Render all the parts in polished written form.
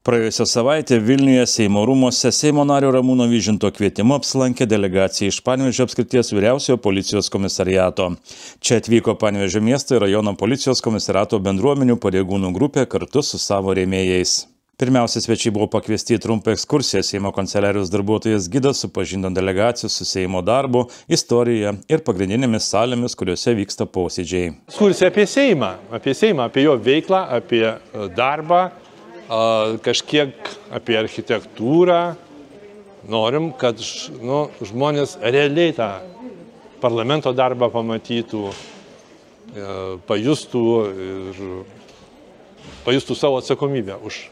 Praėjusią savaitę Vilniuje Seimo rūmuose Seimo nario Ramūno Vyžinto kvietimu apsilankė delegacija iš Panevėžio apskrities vyriausiojo policijos komisariato. Čia atvyko Panevėžio miesto ir rajono policijos komisariato bendruomenių pareigūnų grupė kartu su savo rėmėjais. Pirmiausia, svečiai buvo pakviesti į trumpą ekskursiją. Seimo kanceliarijos darbuotojas gidas supažindino delegacijų su Seimo darbu, istorija ir pagrindinėmis salėmis, kuriuose vyksta posėdžiai. Ekskursija apie Seimą, apie jo veiklą, apie darbą, kažkiek apie architektūrą. Norim, kad žmonės realiai tą parlamento darbą pamatytų, pajustų savo atsakomybę už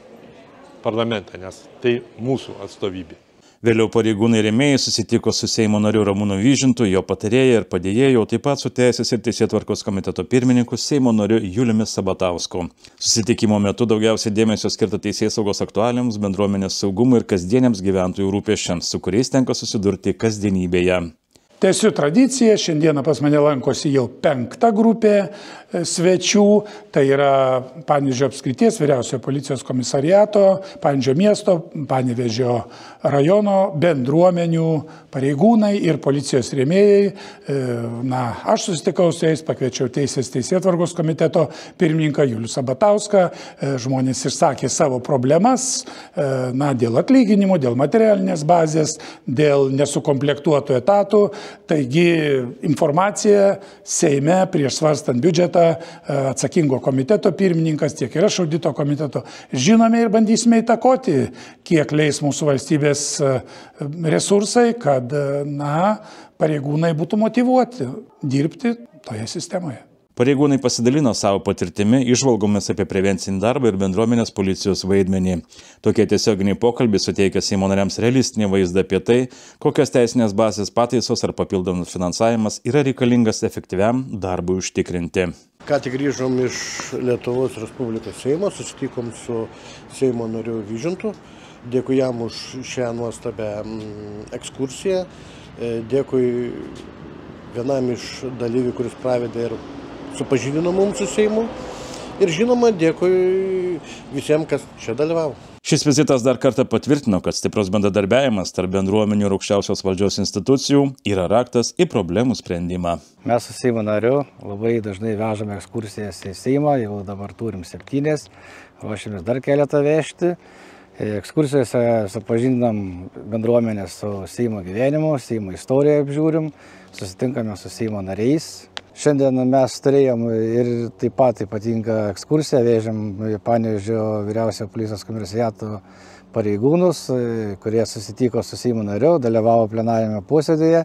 parlamentą, nes tai mūsų atstovybė. Vėliau pareigūnai rėmėjai susitiko su Seimo nariu Ramūnu Vyžintu, jo patarėja ir padėjėju, taip pat su Teisės ir Teisėtvarkos komiteto pirmininku Seimo nariu Juliumi Sabatausku. Susitikimo metu daugiausiai dėmesio skirta teisėsaugos aktualijoms, bendruomenės saugumui ir kasdieniams gyventojų rūpesčiams, su kuriais tenka susidurti kasdienybėje. Tęsiu tradiciją, šiandieną pas mane lankosi jau 5. grupė svečių, tai yra Panevėžio apskrities vyriausiojo policijos komisariato, Panevėžio miesto, Panevėžio rajono bendruomenių pareigūnai ir policijos rėmėjai. Aš susitikau su jais, pakviečiau Teisės Teisėtvarkos komiteto pirmininką Julių Sabatauską, žmonės išsakė savo problemas, dėl atlyginimo, dėl materialinės bazės, dėl nesukomplektuotų etatų. Taigi informacija Seime prieš svarstant biudžetą atsakingo komiteto pirmininkas, tiek ir aš audito komiteto žinome ir bandysime įtakoti, kiek leis mūsų valstybės resursai, kad pareigūnai būtų motyvuoti dirbti toje sistemoje. Pareigūnai pasidalino savo patirtimi, įžvalgomis apie prevencinį darbą ir bendruomenės policijos vaidmenį. Tokie tiesioginiai pokalbiai suteikia Seimo nariams realistinį vaizdą apie tai, kokios teisinės bazės pataisos ar papildomas finansavimas yra reikalingas efektyviam darbui užtikrinti. Ką tik grįžom iš Lietuvos Respublikos Seimo, susitikom su Seimo nariu Vyžintu. Dėkui jam už šią nuostabią ekskursiją. Dėkui vienam iš dalyvių, kuris pravedė ir supažindino mums su Seimu. Ir žinoma, dėkui visiems, kas čia dalyvavo. Šis vizitas dar kartą patvirtino, kad stiprus bendradarbiavimas tarp bendruomenių ir aukščiausios valdžios institucijų yra raktas į problemų sprendimą. Mes su Seimo nariu labai dažnai vežame ekskursijas į Seimą, jau dabar turim 7, ruošiamės dar keletą vežti. Ekskursijose supažindinam bendruomenės su Seimo gyvenimu, Seimo istoriją apžiūrim, susitinkame su Seimo nariais. Šiandien mes turėjom ir taip pat ypatingą ekskursiją, vežėm Panevėžio vyriausiojo policijos komisariato pareigūnus, kurie susitiko su Seimo nariu, dalyvavo plenarinėme posėdėje.